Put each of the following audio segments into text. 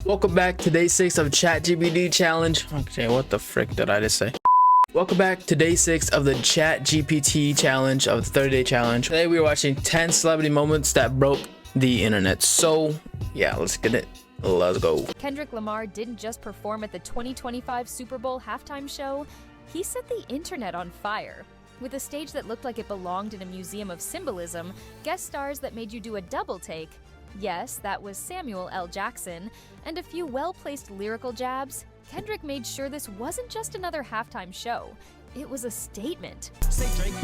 Welcome back to day 6 of ChatGPT challenge. Okay, what the frick did I just say? Welcome back to day 6 of the ChatGPT challenge, of the 30-day challenge. Today we are watching 10 celebrity moments that broke the internet. So yeah, let's get it. Let's go. Kendrick Lamar didn't just perform at the 2025 Super Bowl halftime show, he set the internet on fire. With a stage that looked like it belonged in a museum of symbolism, guest stars that made you do a double take, yes, that was Samuel L. Jackson, and a few well-placed lyrical jabs, Kendrick made sure this wasn't just another halftime show. It was a statement. Say Drake,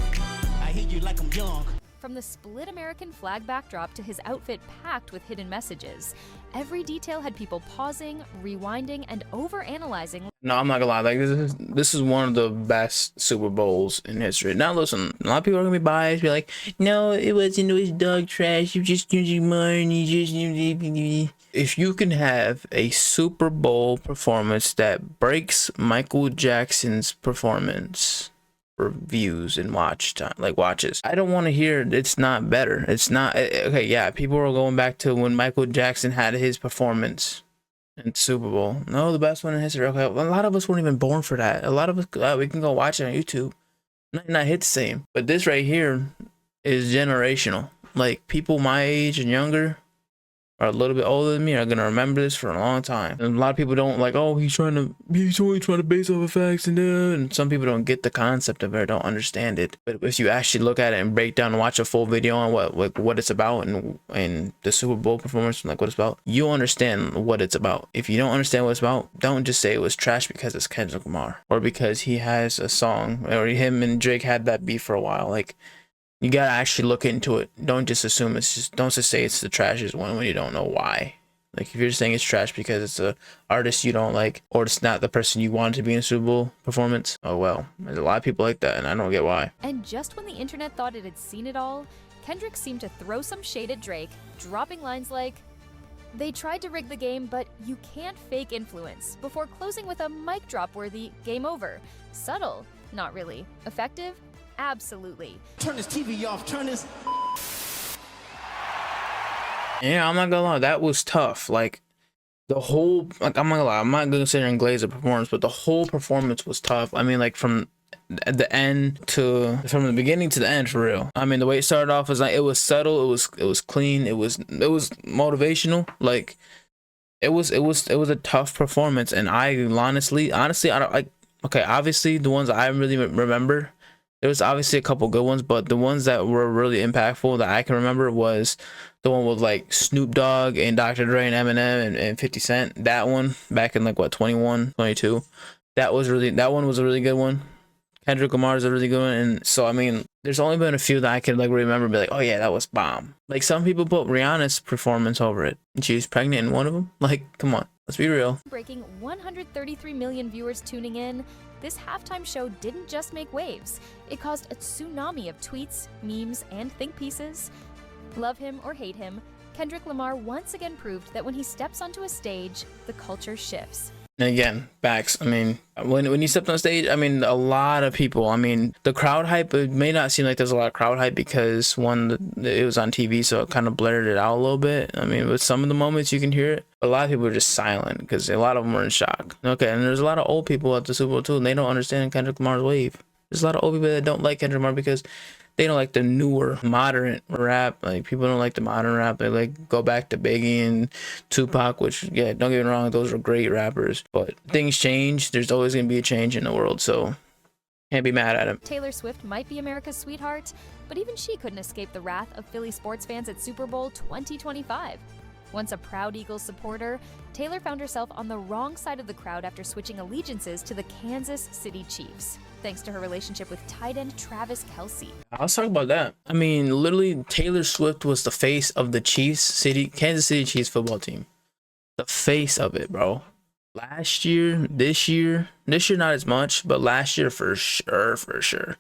I hear you like I'm young. From the split American flag backdrop to his outfit packed with hidden messages, every detail had people pausing, rewinding, and overanalyzing. No, I'm not gonna lie, like this is one of the best Super Bowls in history. Now listen, a lot of people are gonna be biased, be like, no, it wasn't, it was dog trash, you just using money, just. If you can have a Super Bowl performance that breaks Michael Jackson's performance for views and watch time, like watches, I don't want to hear it's not better. It's not okay. Yeah, people are going back to when Michael Jackson had his performance in Super Bowl. No, the best one in history. Okay, a lot of us weren't even born for that. A lot of us, we can go watch it on YouTube. Not hit the same, but this right here is generational. Like people my age and younger, or a little bit older than me, are gonna remember this for a long time. And a lot of people don't like, oh, he's only trying to base off of facts, and some people don't get the concept of it, don't understand it. But if you actually look at it and break down and watch a full video on what it's about and the Super Bowl performance, like what it's about, you'll understand what it's about. If you don't understand what it's about, don't just say it was trash because it's Kendrick Lamar or because he has a song, or him and Drake had that beef for a while. Like, you gotta actually look into it. Don't just assume it's just, don't just say it's the trashiest one when you don't know why. Like if you're just saying it's trash because it's a artist you don't like, or it's not the person you wanted to be in a Super Bowl performance, oh well, there's a lot of people like that and I don't get why. And just when the internet thought it had seen it all, Kendrick seemed to throw some shade at Drake, dropping lines like, "They tried to rig the game, but you can't fake influence," before closing with a mic drop worthy "game over." Subtle? Not really. Effective? Absolutely. Turn this TV off, turn this. Yeah, I'm not gonna lie, that was tough. Like the whole, like I'm not gonna lie, I'm not gonna sit here and glaze the performance, but the whole performance was tough. I mean, like from the beginning to the end, for real. I mean, the way it started off was like, it was subtle, it was clean, it was motivational. Like it was a tough performance, and I honestly I don't like, okay, obviously the ones I really remember, there was obviously a couple good ones, but the ones that were really impactful that I can remember was the one with like Snoop Dogg and Dr. Dre and Eminem and 50 Cent. That one back in like what, 21, 22. That one was a really good one. Kendrick Lamar is a really good one. And so I mean, there's only been a few that I can like remember and be like, oh yeah, that was bomb. Like some people put Rihanna's performance over it, and she was pregnant in one of them. Like, come on, let's be real. Breaking 133 million viewers tuning in, this halftime show didn't just make waves. It caused a tsunami of tweets, memes, and think pieces. Love him or hate him, Kendrick Lamar once again proved that when he steps onto a stage, the culture shifts. And again, backs. I mean, when he stepped on stage, I mean, a lot of people. I mean, the crowd hype, it may not seem like there's a lot of crowd hype because it was on TV, so it kind of blurred it out a little bit. I mean, with some of the moments you can hear it, a lot of people are just silent because a lot of them were in shock. Okay, and there's a lot of old people at the Super Bowl too, and they don't understand Kendrick Lamar's wave. There's a lot of old people that don't like Kendrick Lamar because they don't like the newer modern rap. Like people don't like the modern rap. They like go back to Biggie and Tupac, which, yeah, don't get me wrong, those are great rappers, but things change. There's always gonna be a change in the world, so can't be mad at him. Taylor Swift might be America's sweetheart, but even she couldn't escape the wrath of Philly sports fans at Super Bowl 2025. Once a proud Eagles supporter, Taylor found herself on the wrong side of the crowd after switching allegiances to the Kansas City Chiefs, thanks to her relationship with tight end Travis Kelce. Let's talk about that. I mean, literally, Taylor Swift was the face of the Kansas City Chiefs football team. The face of it, bro. Last year, this year not as much, but last year for sure.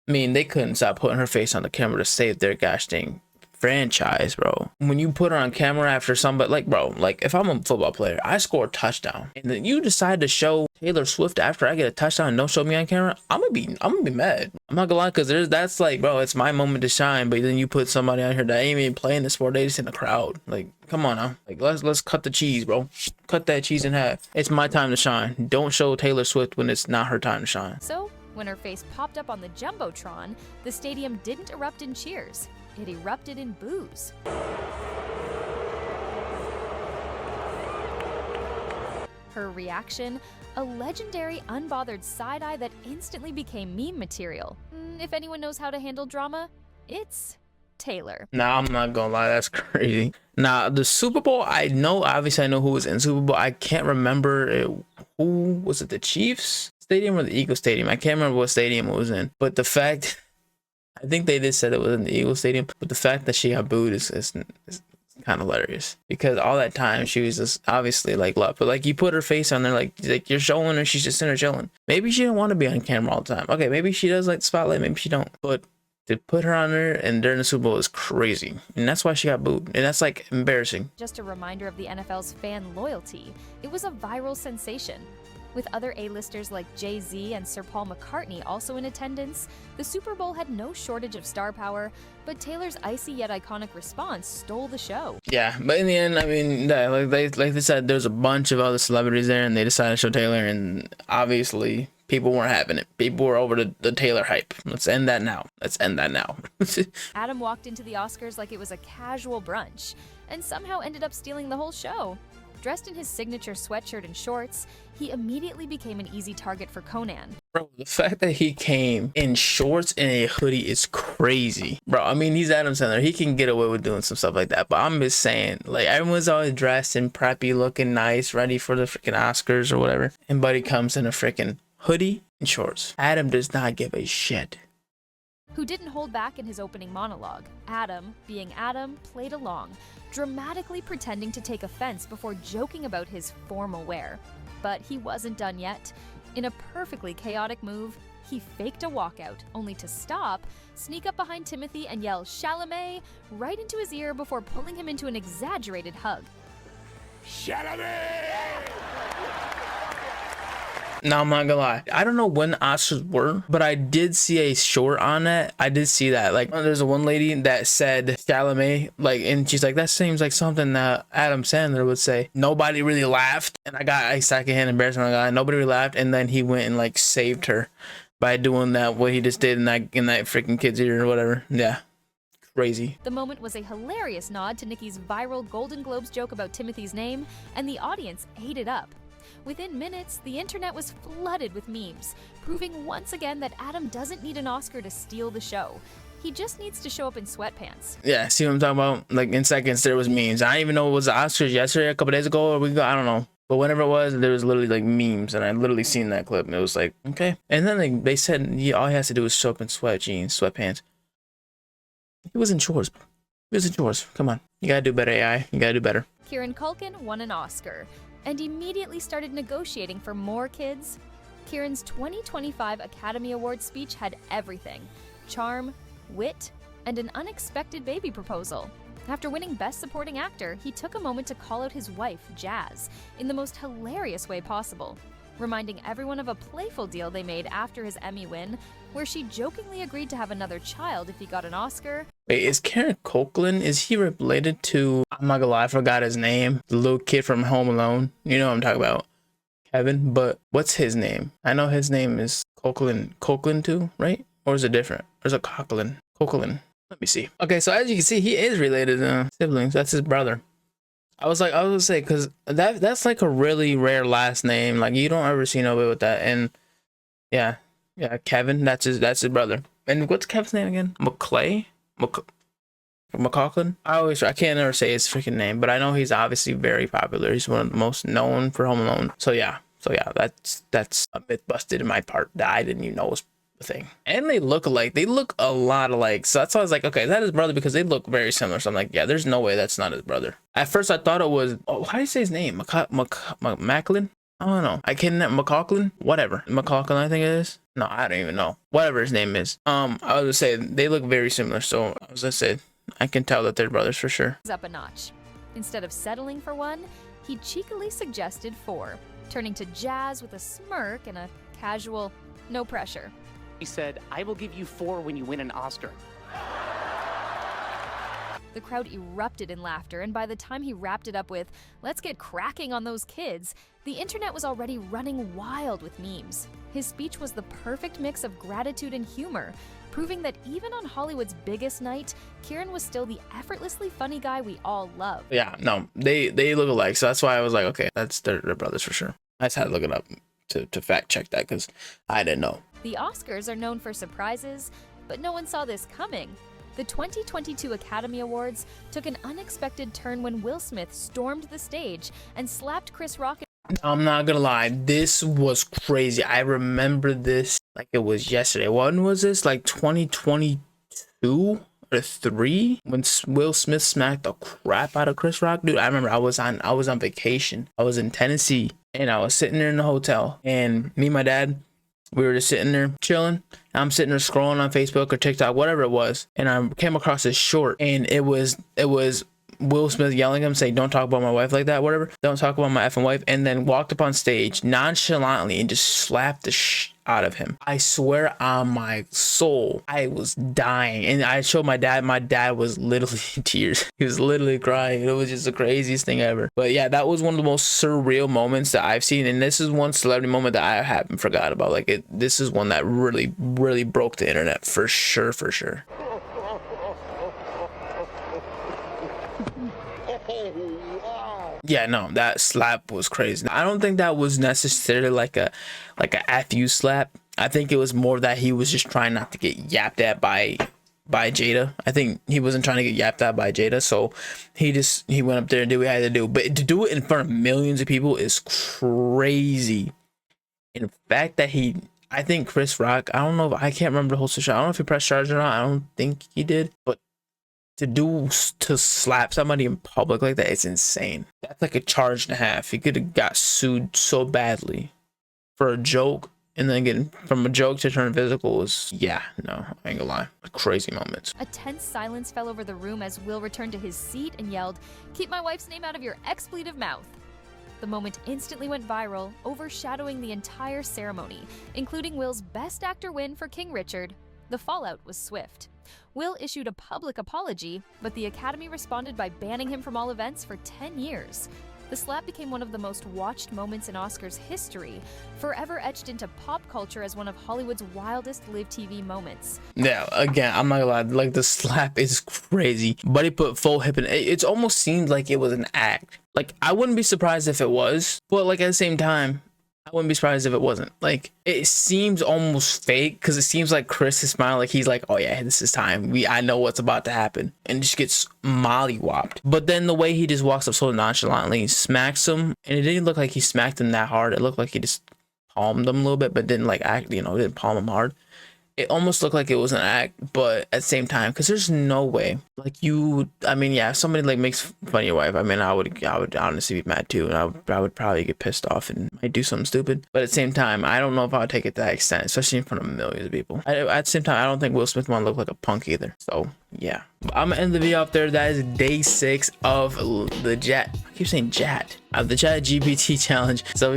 I mean, they couldn't stop putting her face on the camera to save their gosh dang franchise, bro. When you put her on camera after somebody, like, bro, like if I'm a football player, I score a touchdown, and then you decide to show Taylor Swift after I get a touchdown and don't show me on camera, I'm gonna be mad. I'm not gonna lie, because that's like, bro, it's my moment to shine. But then you put somebody out here that ain't even playing the sport, they just in the crowd. Like, come on now, like let's cut the cheese, bro. Cut that cheese in half. It's my time to shine. Don't show Taylor Swift when it's not her time to shine. So, when her face popped up on the Jumbotron, the stadium didn't erupt in cheers. It erupted in boos. Her reaction? A legendary, unbothered side-eye that instantly became meme material. If anyone knows how to handle drama, it's Taylor. Nah, I'm not gonna lie, that's crazy. Nah, the Super Bowl, obviously I know who was in Super Bowl. I can't remember who was it, the Chiefs Stadium or the Eagles Stadium? I can't remember what stadium it was in. But the fact, I think they did said it was in the Eagles Stadium, but the fact that she got booed is kind of hilarious, because all that time she was just obviously like love, but like you put her face on there, like you're showing her she's just in her chilling. Maybe she didn't want to be on camera all the time. Okay, maybe she does like the spotlight, maybe she don't, but to put her on there and during the Super Bowl is crazy, and that's why she got booed, and that's like embarrassing. Just a reminder of the NFL's fan loyalty. It was a viral sensation. With other A-listers like Jay-Z and Sir Paul McCartney also in attendance, the Super Bowl had no shortage of star power, but Taylor's icy yet iconic response stole the show. Yeah, but in the end, I mean, like they said, there's a bunch of other celebrities there, and they decided to show Taylor, and obviously people weren't having it. People were over the Taylor hype. Let's end that now. Let's end that now. Adam walked into the Oscars like it was a casual brunch, and somehow ended up stealing the whole show. Dressed in his signature sweatshirt and shorts, he immediately became an easy target for Conan. Bro, the fact that he came in shorts and a hoodie is crazy. Bro, I mean, he's Adam Sandler. He can get away with doing some stuff like that. But I'm just saying, like, everyone's always dressed and preppy, looking nice, ready for the freaking Oscars or whatever. And Buddy comes in a freaking hoodie and shorts. Adam does not give a shit. Who didn't hold back in his opening monologue. Adam, being Adam, played along, dramatically pretending to take offense before joking about his formal wear. But he wasn't done yet. In a perfectly chaotic move, he faked a walkout, only to stop, sneak up behind Timothy and yell Chalamet right into his ear before pulling him into an exaggerated hug. Chalamet! Now, I'm not gonna lie, I don't know when the Oscars were, but I did see a short on that. I did see that. Like, there's a one lady that said Chalamet, like, and she's like, that seems like something that Adam Sandler would say. Nobody really laughed, and I got a secondhand embarrassment. Nobody really laughed, and then he went and like saved her by doing that, what he just did in that freaking kid's ear or whatever. Yeah. Crazy. The moment was a hilarious nod to Nicki's viral Golden Globes joke about Timothy's name, and the audience ate it up. Within minutes, the internet was flooded with memes, proving once again that Adam doesn't need an Oscar to steal the show. He just needs to show up in sweatpants. Yeah, see what I'm talking about? Like, in seconds, there was memes. I didn't even know it was the Oscars yesterday, a couple days ago, or we got, I don't know. But whenever it was, there was literally like memes, and I literally seen that clip, and it was like, okay. And then they said all he has to do is show up in sweatpants. He was in shorts. He was in shorts. Come on. You gotta do better, AI. You gotta do better. Kieran Culkin won an Oscar and immediately started negotiating for more kids. Kieran's 2025 Academy Award speech had everything: charm, wit, and an unexpected baby proposal. After winning Best Supporting Actor, he took a moment to call out his wife, Jazz, in the most hilarious way possible, reminding everyone of a playful deal they made after his Emmy win, where she jokingly agreed to have another child if he got an Oscar. Wait, is Kieran Culkin, is he related to, I'm not gonna lie, I forgot his name, the little kid from Home Alone? You know what I'm talking about, Kevin, but what's his name? I know his name is Culkin too, right? Or is it different? Or is it Culkin? Let me see. Okay, so as you can see, he is related to siblings. That's his brother. I was gonna say, because that's like a really rare last name. Like, you don't ever see nobody with that. And yeah, Kevin, that's his brother. And what's Kevin's name again? McCaulkin? I can't ever say his freaking name, but I know he's obviously very popular. He's one of the most known for Home Alone. So yeah, that's a myth busted in my part that I didn't even know was a thing. And they look alike. They look a lot alike. So that's why I was like, okay, is that his brother? Because they look very similar. So I'm like, yeah, there's no way that's not his brother. At first I thought it was, how do you say his name? Macklin? I don't know. I can't, McCaulkin? Whatever. McCaulkin, I think it is. No, I don't even know. Whatever his name is. I was gonna say they look very similar. So I was gonna say I can tell that they're brothers for sure. Up a notch. Instead of settling for one, he cheekily suggested 4, turning to Jazz with a smirk and a casual, no pressure. He said, "I will give you 4 when you win an Oscar." The crowd erupted in laughter, and by the time he wrapped it up with, "Let's get cracking on those kids," the internet was already running wild with memes. His speech was the perfect mix of gratitude and humor, proving that even on Hollywood's biggest night, Kieran was still the effortlessly funny guy we all love. Yeah, no, they look alike, so that's why I was like, okay, they're brothers for sure. I just had to look it up to fact check that because I didn't know. The Oscars are known for surprises, but no one saw this coming. The 2022 Academy Awards took an unexpected turn when Will Smith stormed the stage and slapped Chris Rock. I'm not gonna lie, this was crazy. I remember this like it was yesterday. When was this? Like 2022 or 3 when Will Smith smacked the crap out of Chris Rock. Dude, I remember I was on vacation. I was in Tennessee and I was sitting there in the hotel, and me and my dad, we were just sitting there chilling. I'm sitting there scrolling on Facebook or TikTok, whatever it was, and I came across this short, and it was Will Smith yelling at him, saying, "Don't talk about my wife like that," whatever. "Don't talk about my effing wife," and then walked up on stage nonchalantly and just slapped the out of him. I swear on my soul, I was dying, and I showed my dad. My dad was literally in tears. He was literally crying. It was just the craziest thing ever. But yeah, that was one of the most surreal moments that I've seen, and this is one celebrity moment that I haven't forgot about. Like this is one that really broke the internet for sure, for sure. Yeah, no, that slap was crazy. I don't think that was necessarily like a F you slap. I think it was more that he was just trying not to get yapped at by Jada. I think he wasn't trying to get yapped at by Jada, so he went up there and did what he had to do. But to do it in front of millions of people is crazy. In fact, that I think Chris Rock, I can't remember the whole situation. I don't know if he pressed charges or not. I don't think he did, but to slap somebody in public like that, it's insane. That's like a charge and a half. He could have got sued so badly for a joke, and then getting from a joke to turn physical is, yeah, no, I ain't gonna lie, crazy moments. A tense silence fell over the room as Will returned to his seat and yelled, "Keep my wife's name out of your expletive mouth." The moment instantly went viral, overshadowing the entire ceremony, including Will's Best Actor win for King Richard. The fallout was swift. Will issued a public apology, but the Academy responded by banning him from all events for 10 years. The slap became one of the most watched moments in Oscars history, forever etched into pop culture as one of Hollywood's wildest live TV moments. Yeah, again, I'm not gonna lie, like the slap is crazy. But he put full hip in it. It almost seemed like it was an act. Like, I wouldn't be surprised if it was, but like at the same time, I wouldn't be surprised if it wasn't. Like, it seems almost fake because it seems like Chris is smiling, like he's like, "Oh yeah, this is time. I know what's about to happen," and just gets mollywopped. But then the way he just walks up so nonchalantly, smacks him, and it didn't look like he smacked him that hard. It looked like he just palmed him a little bit, but didn't like act, didn't palm him hard. It almost looked like it was an act, but at the same time, because there's no way, like yeah, if somebody like makes fun of your wife, I mean, I would honestly be mad too, and I would probably get pissed off and might do something stupid. But at the same time, I don't know if I would take it to that extent, especially in front of millions of people. At the same time, I don't think Will Smith want to look like a punk either. So yeah, I'm gonna end the video off there. That is day 6 of the ChatGPT challenge. So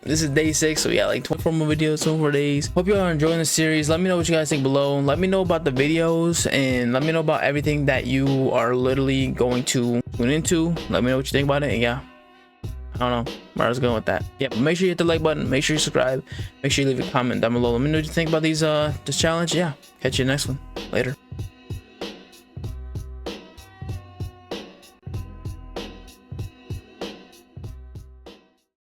this is day 6, so we got like 24 more videos, 24 days. Hope you all are enjoying the series. Let me know what you guys think below. Let me know about the videos, and let me know about everything that you are literally going to tune into. Let me know what you think about it. And yeah, I don't know where I was going with that. Yeah, but make sure you hit the like button, make sure you subscribe, make sure you leave a comment down below. Let me know what you think about this challenge. Yeah, catch you next one. Later.